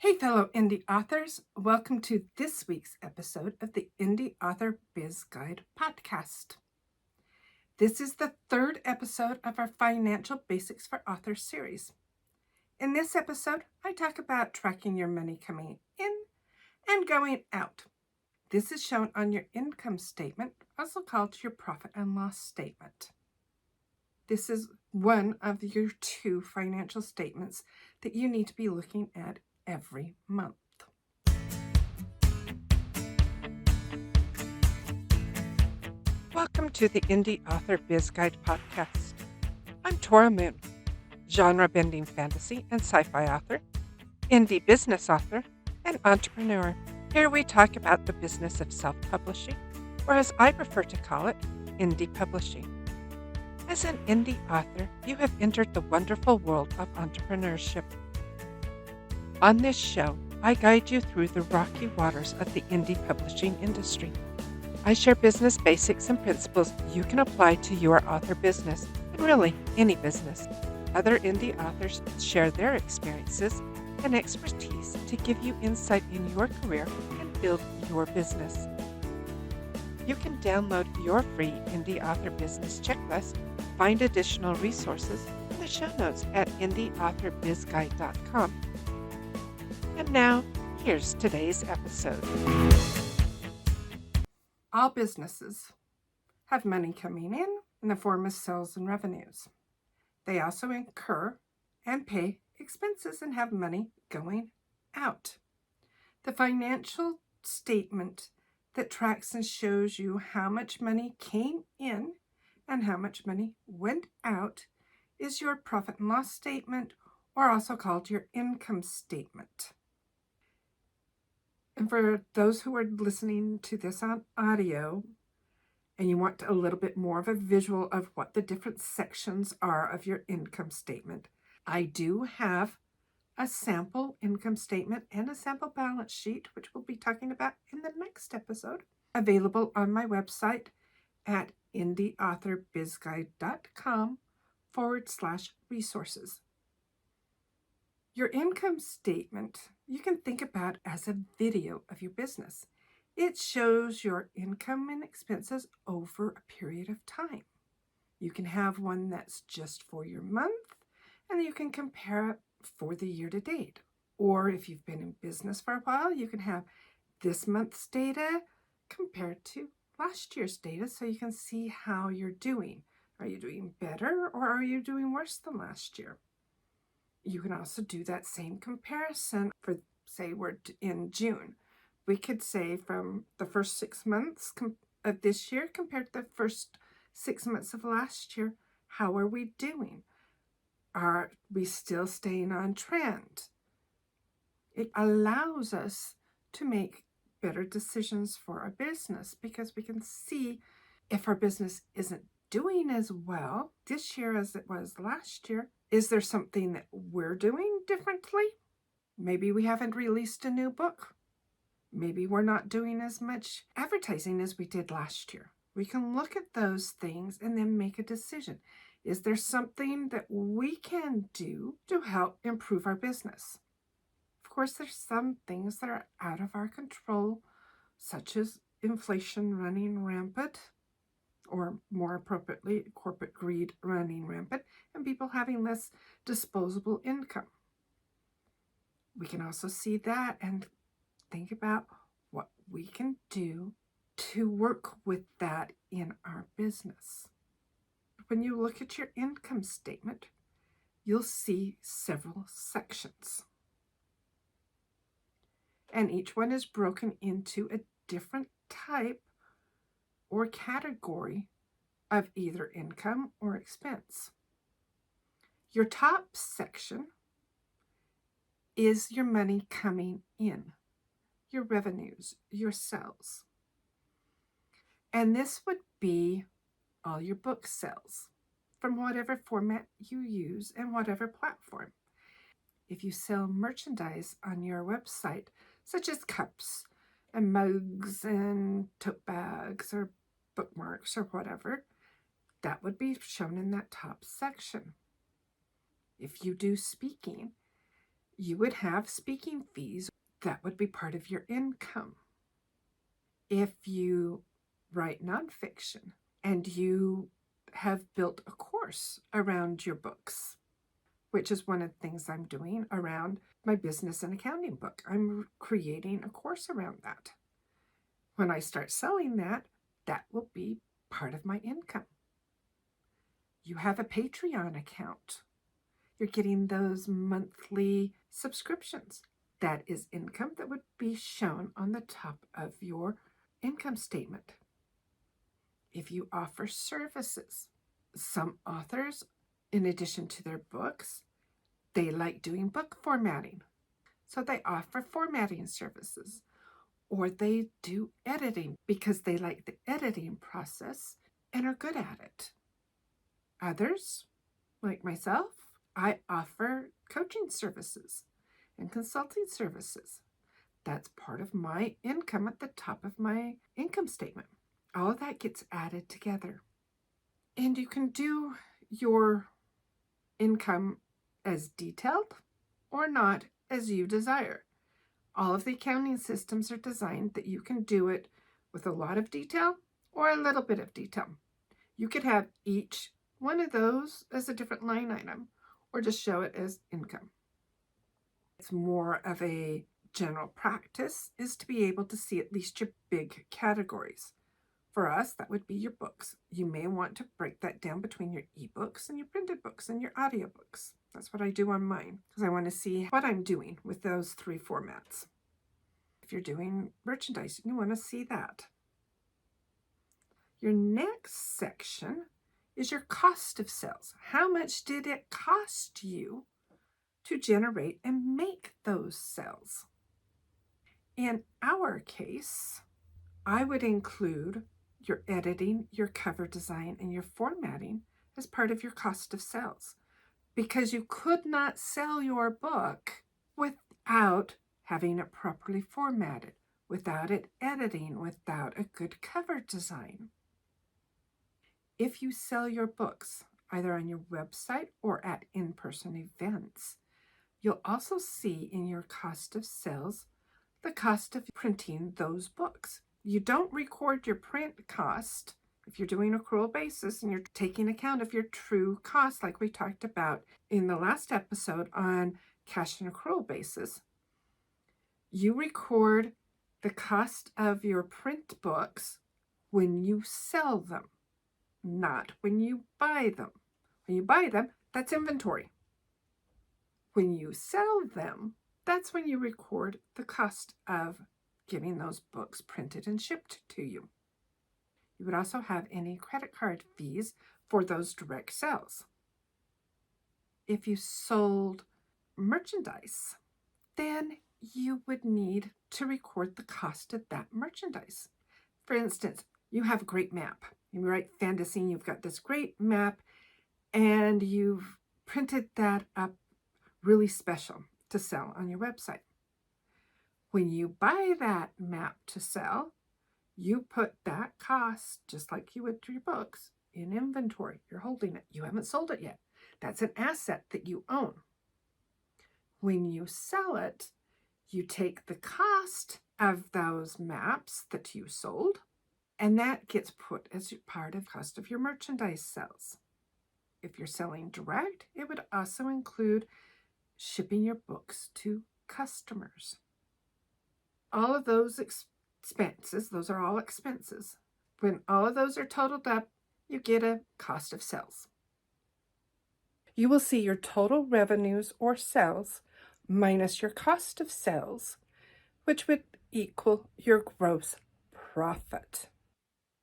Hey, fellow indie authors. Welcome to this week's episode of the Indie Author Biz Guide podcast. This is the third episode of our Financial Basics for Authors series. In this episode, I talk about tracking your money coming in and going out. This is shown on your income statement, also called your profit and loss statement. This is one of your two financial statements that you need to be looking at every month. Welcome to the Indie Author Biz Guide podcast. I'm Tora Moon, genre-bending fantasy and sci-fi author, indie business author, and entrepreneur. Here we talk about the business of self-publishing, or as I prefer to call it, indie publishing. As an indie author, you have entered the wonderful world of entrepreneurship. On this show, I guide you through the rocky waters of the indie publishing industry. I share business basics and principles you can apply to your author business, and really any business. Other indie authors share their experiences and expertise to give you insight in your career and build your business. You can download your free indie author business checklist, find additional resources in the show notes at indieauthorbizguide.com. And now, here's today's episode. All businesses have money coming in the form of sales and revenues. They also incur and pay expenses and have money going out. The financial statement that tracks and shows you how much money came in and how much money went out is your profit and loss statement, or also called your income statement. And for those who are listening to this on audio, and you want a little bit more of a visual of what the different sections are of your income statement, I do have a sample income statement and a sample balance sheet, which we'll be talking about in the next episode, available on my website at indieauthorbizguide.com/resources. Your income statement you can think about as a video of your business. It shows your income and expenses over a period of time. You can have one that's just for your month, and you can compare it for the year to date. Or if you've been in business for a while, you can have this month's data compared to last year's data so you can see how you're doing. Are you doing better or are you doing worse than last year? You can also do that same comparison for, say, we're in June. We could say from the first 6 months of this year compared to the first 6 months of last year, how are we doing? Are we still staying on trend? It allows us to make better decisions for our business because we can see if our business isn't doing as well this year as it was last year. Is there something that we're doing differently? Maybe we haven't released a new book. Maybe we're not doing as much advertising as we did last year. We can look at those things and then make a decision. Is there something that we can do to help improve our business? Of course, there's some things that are out of our control, such as inflation running rampant, or more appropriately, corporate greed running rampant, and people having less disposable income. We can also see that and think about what we can do to work with that in our business. When you look at your income statement, you'll see several sections. And each one is broken into a different type or category of either income or expense. Your top section is your money coming in, your revenues, your sales. And this would be all your book sales from whatever format you use and whatever platform. If you sell merchandise on your website, such as cups and mugs and tote bags or bookmarks or whatever, that would be shown in that top section. If you do speaking, You would have speaking fees. That would be part of your income. If you write nonfiction and you have built a course around your books, which is one of the things I'm doing around my business and accounting book. I'm creating a course around that. When I start selling that, that will be part of my income. You have a Patreon account. You're getting those monthly subscriptions. That is income that would be shown on the top of your income statement. If you offer services, some authors, in addition to their books, they like doing book formatting. So they offer formatting services, or they do editing because they like the editing process and are good at it. Others, like myself, I offer coaching services and consulting services. That's part of my income at the top of my income statement. All of that gets added together. And you can do your income as detailed or not as you desire. All of the accounting systems are designed that you can do it with a lot of detail or a little bit of detail. You could have each one of those as a different line item or just show it as income. It's more of a general practice is to be able to see at least your big categories. For us, that would be your books. You may want to break that down between your ebooks and your printed books and your audiobooks. That's what I do on mine because I want to see what I'm doing with those 3 formats. If you're doing merchandise, you want to see that. Your next section is your cost of sales. How much did it cost you to generate and make those sales? In our case, I would include your editing, your cover design, and your formatting as part of your cost of sales because you could not sell your book without having it properly formatted, without it editing, without a good cover design. If you sell your books either on your website or at in-person events, you'll also see in your cost of sales the cost of printing those books. You don't record your print cost if you're doing accrual basis and you're taking account of your true cost, like we talked about in the last episode on cash and accrual basis. You record the cost of your print books when you sell them, not when you buy them. When you buy them, that's inventory. When you sell them, that's when you record the cost of getting those books printed and shipped to you. You would also have any credit card fees for those direct sales. If you sold merchandise, then you would need to record the cost of that merchandise. For instance, you have a great map. You write fantasy, you've got this great map, and you've printed that up really special to sell on your website. When you buy that map to sell, you put that cost, just like you would to your books, in inventory. You're holding it. You haven't sold it yet. That's an asset that you own. When you sell it, you take the cost of those maps that you sold, and that gets put as part of cost of your merchandise sales. If you're selling direct, it would also include shipping your books to customers. All of those expenses, those are all expenses. When all of those are totaled up, you get a cost of sales. You will see your total revenues or sales minus your cost of sales, which would equal your gross profit.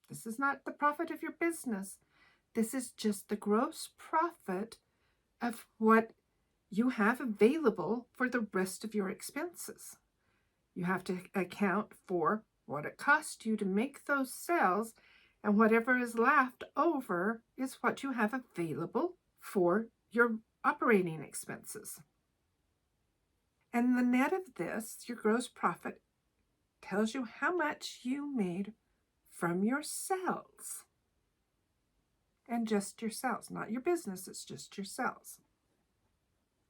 This is not the profit of your business. This is just the gross profit of what you have available for the rest of your expenses. You have to account for what it cost you to make those sales, and whatever is left over is what you have available for your operating expenses. And the net of this, your gross profit, tells you how much you made from your sales. And just your sales, not your business, it's just your sales.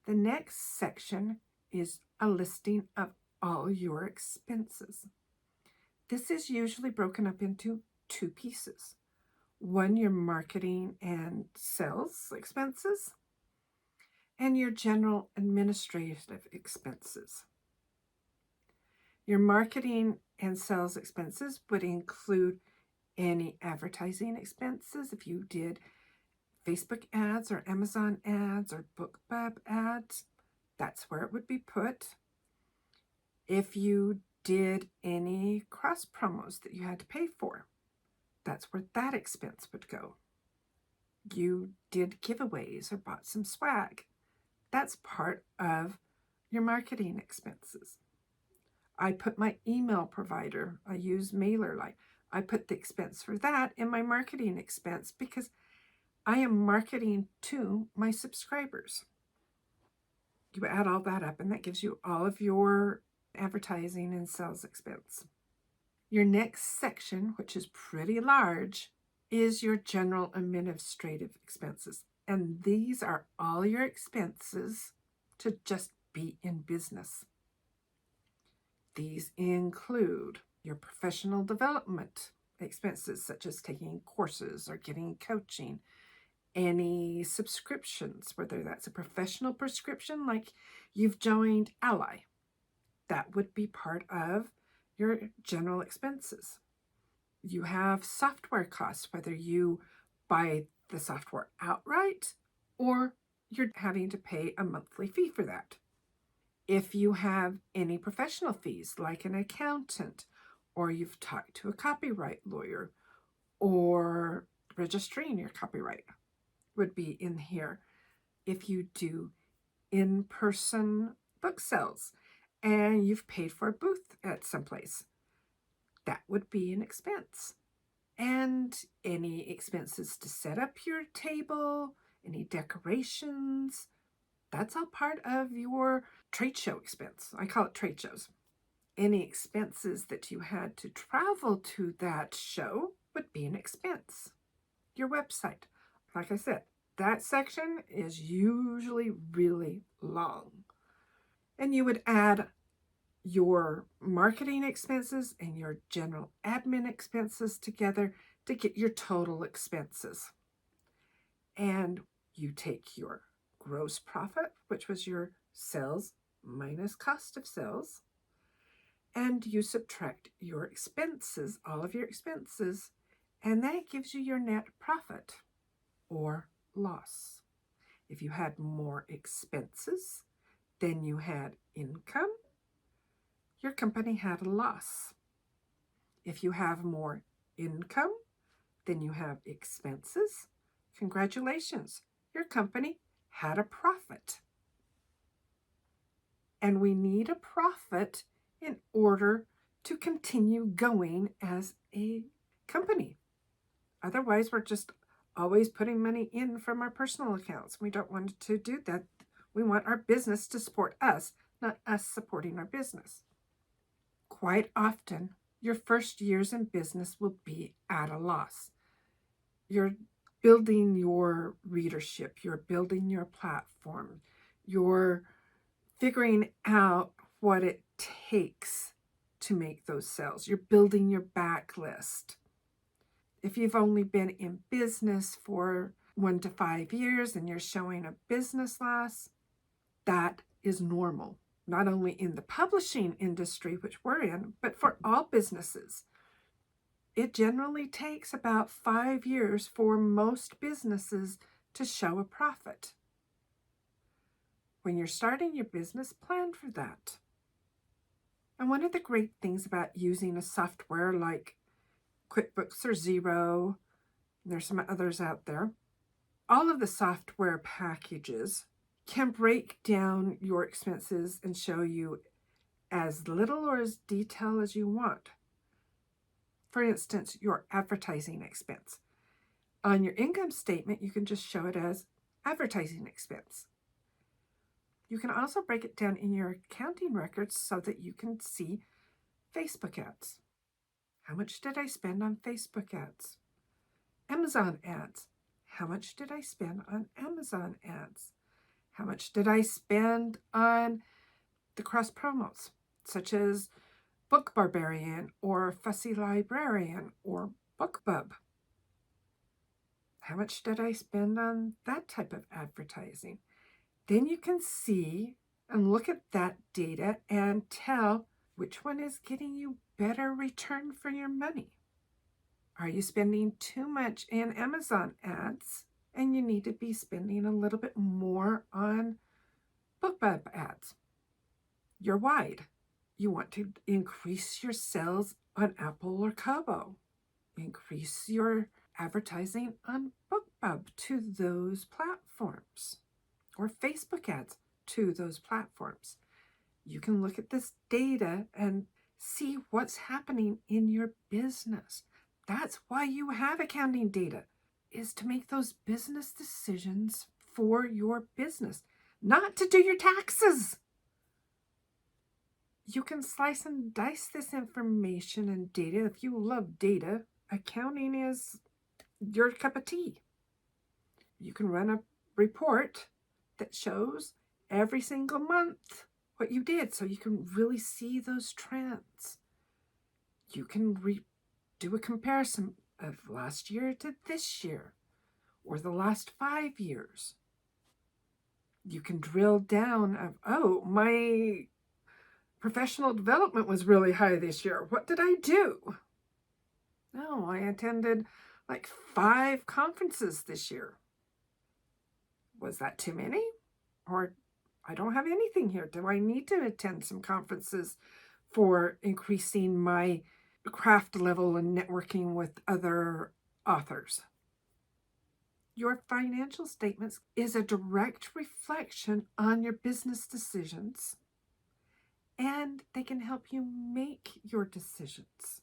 The next section is a listing of all your expenses. This is usually broken up into two pieces. One, your marketing and sales expenses, and your general administrative expenses. Your marketing and sales expenses would include any advertising expenses. If you did Facebook ads or Amazon ads or BookBub ads, that's where it would be put. If you did any cross promos that you had to pay for, that's where that expense would go. You did giveaways or bought some swag, that's part of your marketing expenses. I put my email provider, I use MailerLite. I put the expense for that in my marketing expense because I am marketing to my subscribers. You add all that up and that gives you all of your advertising and sales expense. Your next section, which is pretty large, is your general administrative expenses. And these are all your expenses to just be in business. These include your professional development expenses, such as taking courses or getting coaching, any subscriptions, whether that's a professional prescription like you've joined Ally, that would be part of your general expenses. You have software costs, whether you buy the software outright or you're having to pay a monthly fee for that. If you have any professional fees like an accountant, or you've talked to a copyright lawyer, or registering your copyright would be in here. If you do in-person book sales and you've paid for a booth at someplace, that would be an expense. And any expenses to set up your table, any decorations, that's all part of your trade show expense. I call it trade shows. Any expenses that you had to travel to that show would be an expense. Your website, like I said, that section is usually really long. And you would add your marketing expenses and your general admin expenses together to get your total expenses. And you take your gross profit, which was your sales minus cost of sales, and you subtract your expenses, all of your expenses, and that gives you your net profit or loss. If you had more expenses than you had income, your company had a loss. If you have more income than you have expenses, congratulations, your company had a profit. And we need a profit in order to continue going as a company. Otherwise, we're just always putting money in from our personal accounts. We don't want to do that. We want our business to support us, not us supporting our business. Quite often, your first years in business will be at a loss. You're building your readership, you're building your platform, you're figuring out what it takes to make those sales. You're building your backlist. If you've only been in business for 1 to 5 years and you're showing a business loss, that is normal. Not only in the publishing industry, which we're in, but for all businesses. It generally takes about 5 years for most businesses to show a profit. When you're starting your business, plan for that. And one of the great things about using a software like QuickBooks or Xero, and there's some others out there, all of the software packages can break down your expenses and show you as little or as detailed as you want. For instance, your advertising expense. On your income statement, you can just show it as advertising expense. You can also break it down in your accounting records so that you can see Facebook ads. How much did I spend on Facebook ads? Amazon ads. How much did I spend on Amazon ads? How much did I spend on the cross promos, such as Book Barbarian or Fussy Librarian or BookBub. How much did I spend on that type of advertising? Then you can see and look at that data and tell which one is getting you better return for your money. Are you spending too much in Amazon ads and you need to be spending a little bit more on BookBub ads? You're wide. You want to increase your sales on Apple or Kobo. Increase your advertising on BookBub to those platforms, or Facebook ads to those platforms. You can look at this data and see what's happening in your business. That's why you have accounting data, is to make those business decisions for your business, not to do your taxes. You can slice and dice this information and data. If you love data, accounting is your cup of tea. You can run a report that shows every single month what you did, so you can really see those trends. You can do a comparison of last year to this year, or the last 5 years. You can drill down of, oh, my professional development was really high this year. What did I do? No, I attended like 5 conferences this year. Was that too many? Or I don't have anything here. Do I need to attend some conferences for increasing my craft level and networking with other authors? Your financial statements is a direct reflection on your business decisions, and they can help you make your decisions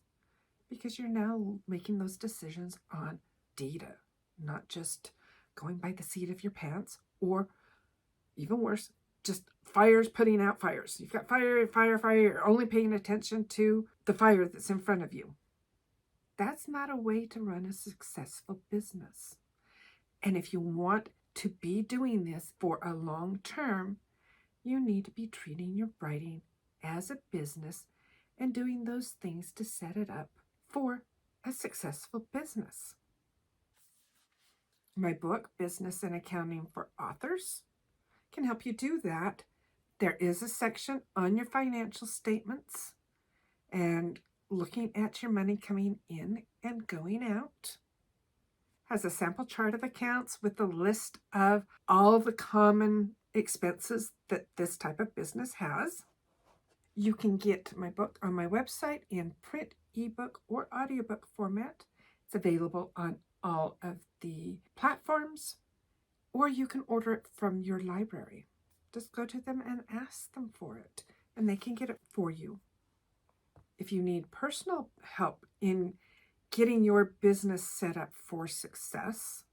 because you're now making those decisions on data, not just going by the seat of your pants, or even worse, just fires putting out fires. You've got fire, fire, fire. You're only paying attention to the fire that's in front of you. That's not a way to run a successful business. And if you want to be doing this for a long term, you need to be treating your writing as a business and doing those things to set it up for a successful business. My book, Business and Accounting for Authors, can help you do that. There is a section on your financial statements and looking at your money coming in and going out. Has a sample chart of accounts with a list of all the common expenses that this type of business has. You can get my book on my website in print, ebook, or audiobook format. It's available on all of the platforms, or you can order it from your library. Just go to them and ask them for it, and they can get it for you. If you need personal help in getting your business set up for success,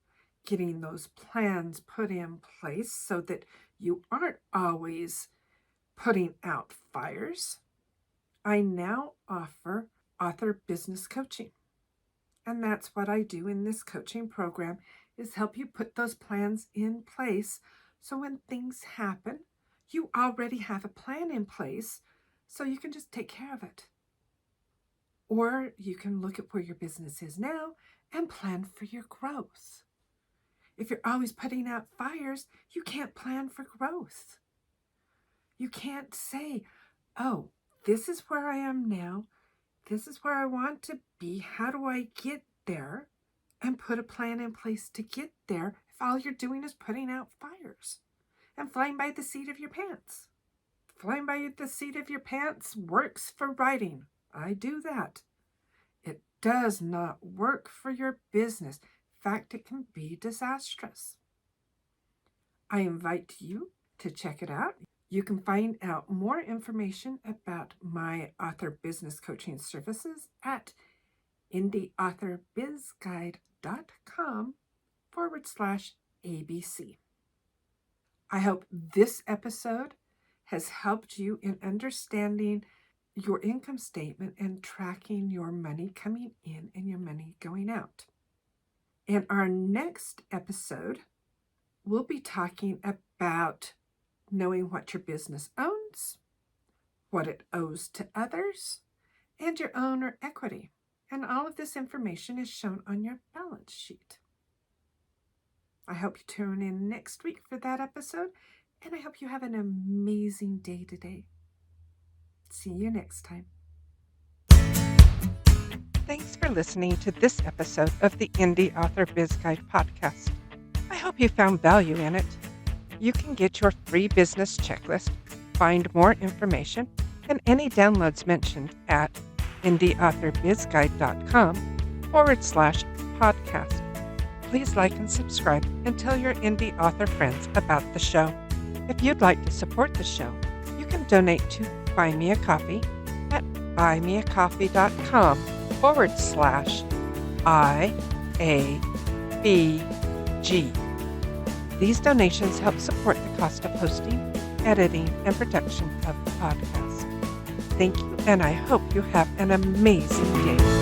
getting those plans put in place so that you aren't always putting out fires, I now offer author business coaching. And that's what I do in this coaching program, is help you put those plans in place so when things happen, you already have a plan in place so you can just take care of it. Or you can look at where your business is now and plan for your growth. If you're always putting out fires, you can't plan for growth. You can't say, oh, this is where I am now. This is where I want to be. How do I get there? And put a plan in place to get there if all you're doing is putting out fires and flying by the seat of your pants. Flying by the seat of your pants works for writing. I do that. It does not work for your business. In fact, it can be disastrous. I invite you to check it out. You can find out more information about my author business coaching services at indieauthоrbizguide.com/ABC. I hope this episode has helped you in understanding your income statement and tracking your money coming in and your money going out. In our next episode, we'll be talking about knowing what your business owns what it owes to others, and your owner equity. And all of this information is shown on your balance sheet. I hope you tune in next week for that episode, and I hope you have an amazing day today. See you next time. Thanks for listening to this episode of the Indie Author Biz Guide podcast. I hope you found value in it. You can get your free business checklist, find more information, and any downloads mentioned at indieauthorbizguide.com/podcast. Please like and subscribe and tell your indie author friends about the show. If you'd like to support the show, you can donate to Buy Me a Coffee at buymeacoffee.com/IABG. These donations help support the cost of hosting, editing, and production of the podcast. Thank you, and I hope you have an amazing day.